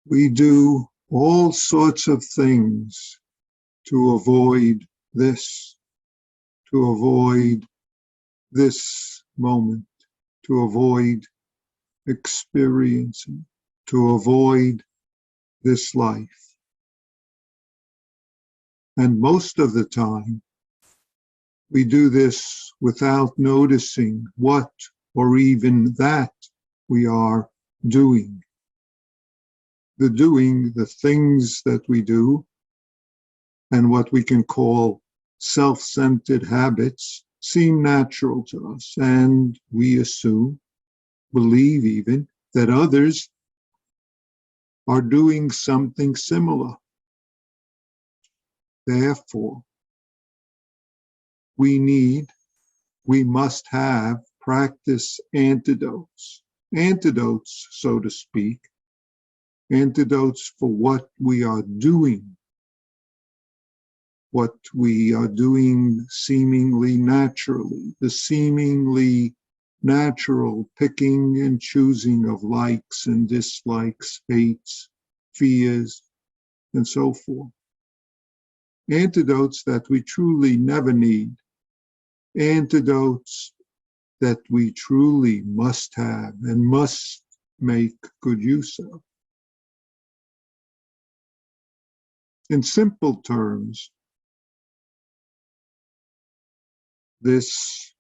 We do all sorts of things to avoid this, to avoid this moment, to avoid experiencing, to avoid this life. And most of the time, we do this without noticing what or even that we are doing. The things that we do, and what we can call self-centered habits, seem natural to us, and we assume, believe even, that others are doing something similar. Therefore, we must have practice antidotes, so to speak, antidotes for what we are doing seemingly naturally, the seemingly natural picking and choosing of likes and dislikes, hates, fears, and so forth. Antidotes that we truly never need, antidotes that we truly must have and must make good use of. In simple terms, this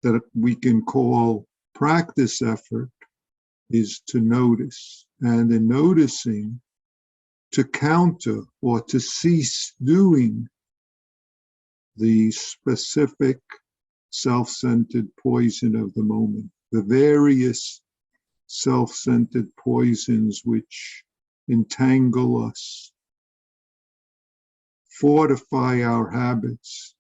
that we can call practice effort is to notice, and in noticing, to counter or to cease doing the specific self-centered poison of the moment, the various self-centered poisons which entangle us, fortify our habits,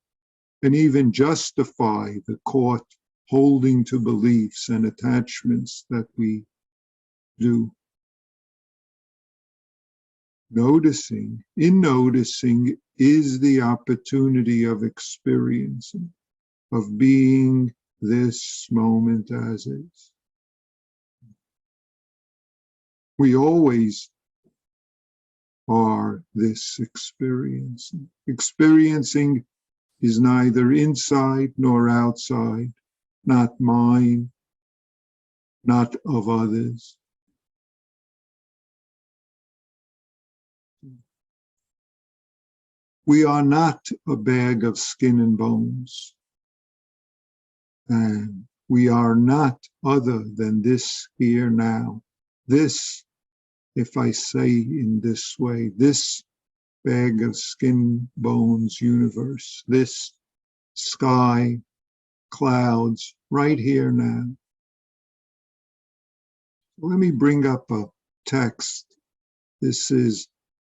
and even justify the caught holding to beliefs and attachments that we do. Noticing is the opportunity of experiencing, of being this moment as is. We always are this experiencing. Experiencing is neither inside nor outside, not mine, not of others. We are not a bag of skin and bones, and we are not other than this here now. This, if I say in this way, this bag of skin, bones universe, this sky, clouds, right here now. Let me bring up a text. This is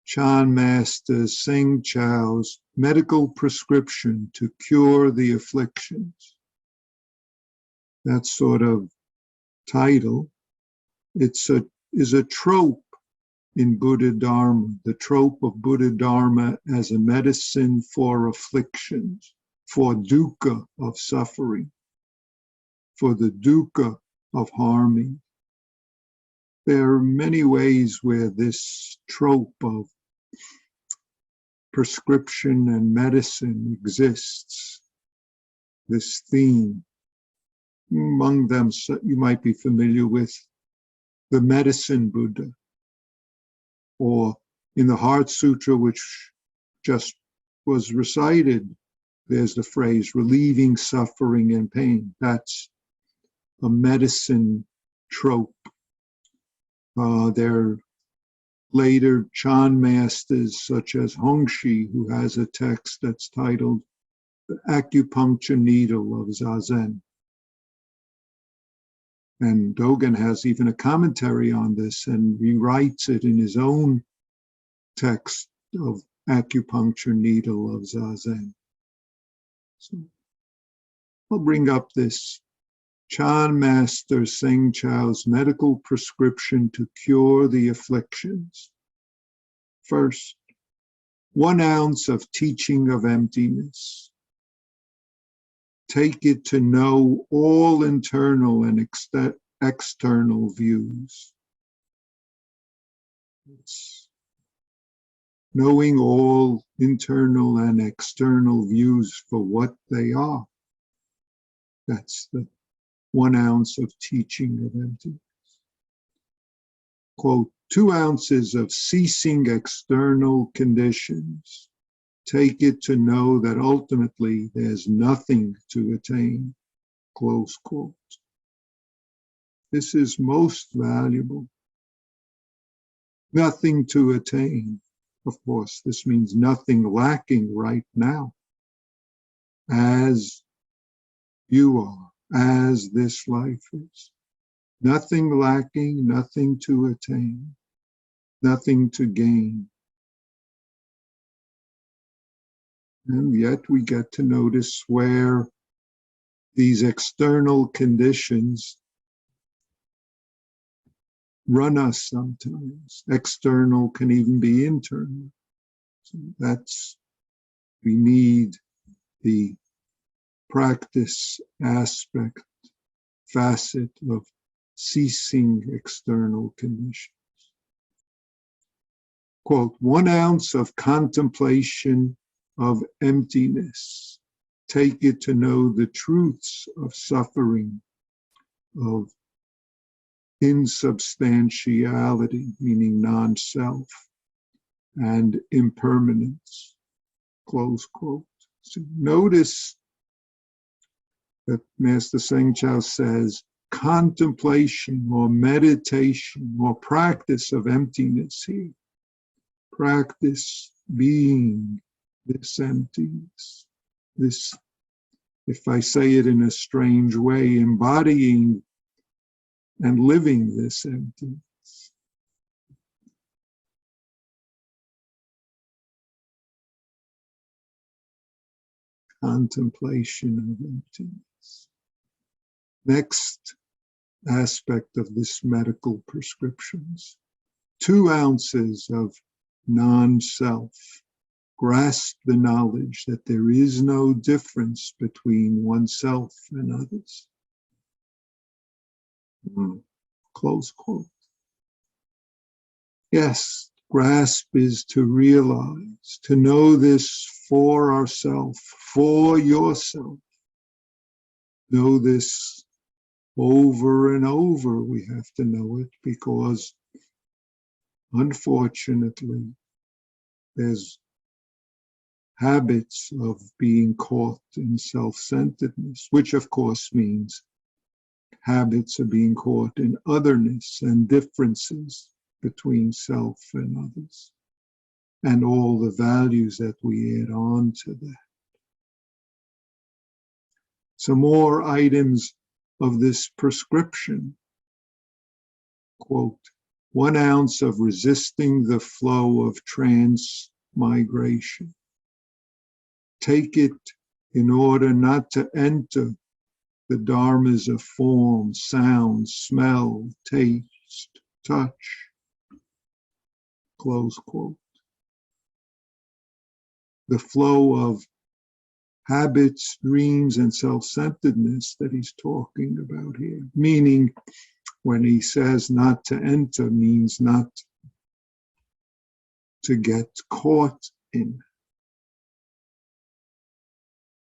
Chan Master Singh Chow's medical prescription to cure the afflictions. That sort of title, is a trope in Buddha Dharma, the trope of Buddha Dharma as a medicine for afflictions, for dukkha of suffering, for the dukkha of harming. There are many ways where this trope of prescription and medicine exists, this theme. Among them, you might be familiar with the medicine Buddha, or in the Heart Sutra, which just was recited, there's the phrase, relieving suffering and pain. That's a medicine trope. There are later Chan masters, such as Hongxi, who has a text that's titled The Acupuncture Needle of Zazen. And Dogen has even a commentary on this, and he writes it in his own text of Acupuncture Needle of Zazen. So I'll bring up this Chan Master Singh Chow's medical prescription to cure the afflictions. First, 1 ounce of teaching of emptiness. Take it to know all internal and external views. It's knowing all internal and external views for what they are. That's the 1 ounce of teaching of emptiness. Quote, 2 ounces of ceasing external conditions. Take it to know that ultimately there's nothing to attain. Close quote. This is most valuable. Nothing to attain. Of course, this means nothing lacking right now. As you are, as this life is. Nothing lacking, nothing to attain, nothing to gain. And yet we get to notice where these external conditions run us sometimes. External can even be internal. So we need the practice aspect, facet of ceasing external conditions. Quote, 1 ounce of contemplation of emptiness. Take it to know the truths of suffering, of insubstantiality, meaning non-self, and impermanence, close quote. So notice that Master Seng Chao says, contemplation or meditation or practice of emptiness here. Practice being this emptiness, this, if I say it in a strange way, embodying and living this emptiness. Contemplation of emptiness. Next aspect of this medical prescriptions, 2 ounces of non-self. Grasp the knowledge that there is no difference between oneself and others. Close quote. Yes, grasp is to realize, to know this for ourselves, for yourself. Know this over and over. We have to know it because, unfortunately, there's habits of being caught in self-centeredness, which of course means habits of being caught in otherness and differences between self and others, and all the values that we add on to that. Some more items of this prescription. Quote, 1 ounce of resisting the flow of transmigration. Take it in order not to enter the dharmas of form, sound, smell, taste, touch. Close quote. The flow of habits, dreams, and self-centeredness that he's talking about here. Meaning, when he says not to enter, means not to get caught in.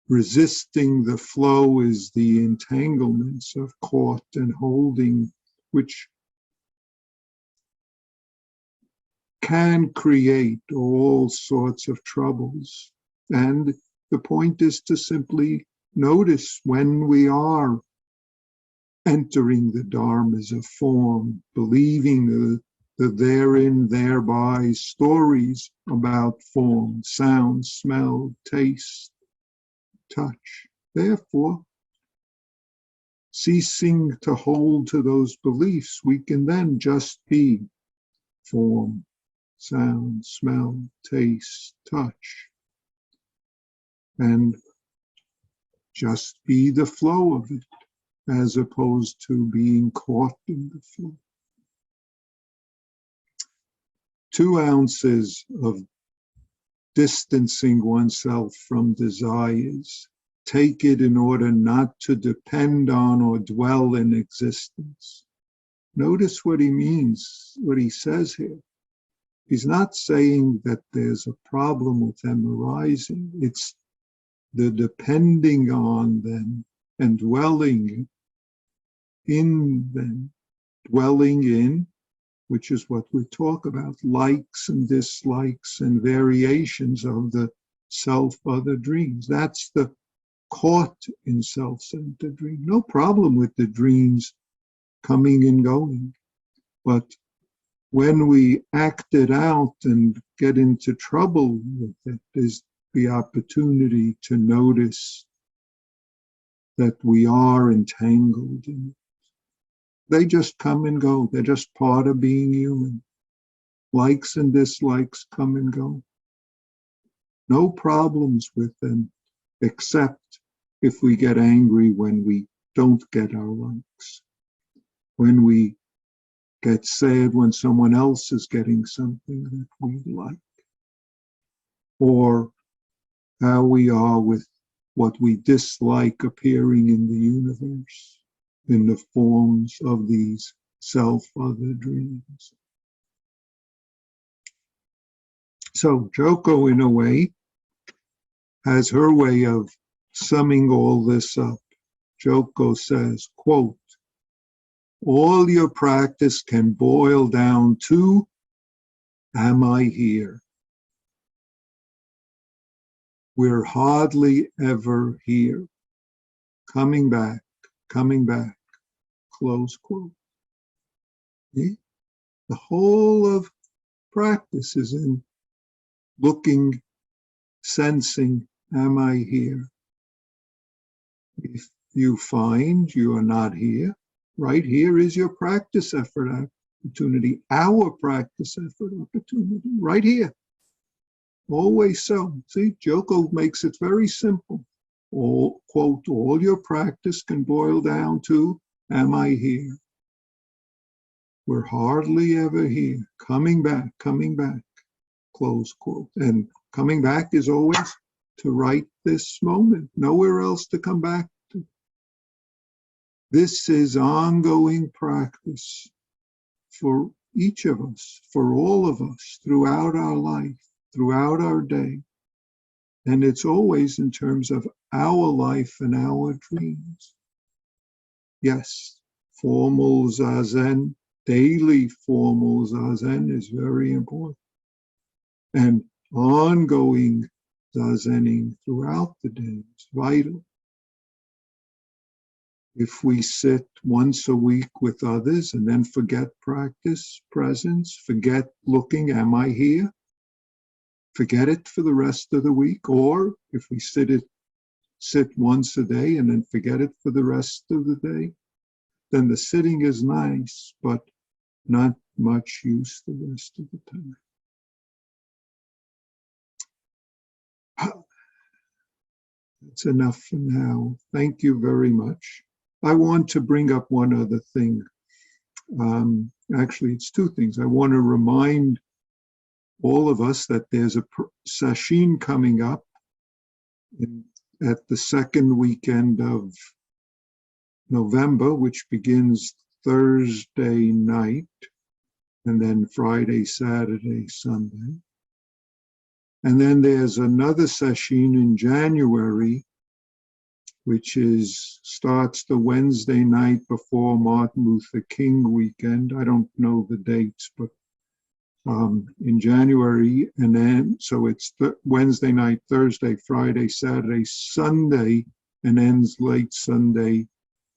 Resisting the flow is the entanglements of caught and holding, which can create all sorts of troubles. And the point is to simply notice when we are entering the dharmas of form, believing the therein, thereby stories about form, sound, smell, taste, touch. Therefore, ceasing to hold to those beliefs, we can then just be form, sound, smell, taste, touch, and just be the flow of it, as opposed to being caught in the flow. 2 ounces of distancing oneself from desires. Take it in order not to depend on or dwell in existence. Notice what he means, what he says here. he's not saying that there's a problem with them arising. It's the depending on them and dwelling in them, dwelling in, which is what we talk about, likes and dislikes and variations of the self-other dreams. That's the caught in self-centered dream. No problem with the dreams coming and going. But when we act it out and get into trouble with it, is the opportunity to notice that we are entangled in it. They just come and go. They're just part of being human. Likes and dislikes come and go. No problems with them, except if we get angry when we don't get our likes, when we get sad when someone else is getting something that we like, or how we are with what we dislike appearing in the universe in the forms of these self-other dreams. So Joko, in a way, has her way of summing all this up. Joko says, quote, all your practice can boil down to, am I here? We're hardly ever here. Coming back, close quote. See? The whole of practice is in looking, sensing, am I here? If you find you are not here, right here is your practice effort opportunity, our practice effort opportunity, right here. Always so. See, Joko makes it very simple. All, quote, all your practice can boil down to, am I here? We're hardly ever here. Coming back, close quote. And coming back is always to right this moment, nowhere else to come back to. This is ongoing practice for each of us, for all of us, throughout our life, throughout our day. And it's always in terms of our life and our dreams. Yes, formal zazen, daily formal zazen is very important. And ongoing zazening throughout the day is vital. If we sit once a week with others and then forget practice, presence, forget looking, am I here? Forget it for the rest of the week. Or if we sit once a day and then forget it for the rest of the day, then the sitting is nice, but not much use the rest of the time. That's enough for now. Thank you very much. I want to bring up one other thing. Actually, it's two things. I want to remind all of us that there's a session coming up at the second weekend of November, which begins Thursday night, and then Friday, Saturday, Sunday. And then there's another session in January, which starts the Wednesday night before Martin Luther King weekend. I don't know the dates, but in January, and then, so it's Wednesday night, Thursday, Friday, Saturday, Sunday, and ends late Sunday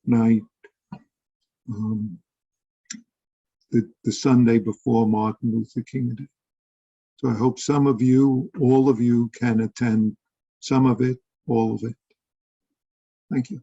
night, the Sunday before Martin Luther King Day. So I hope some of you, all of you, can attend some of it, all of it. Thank you.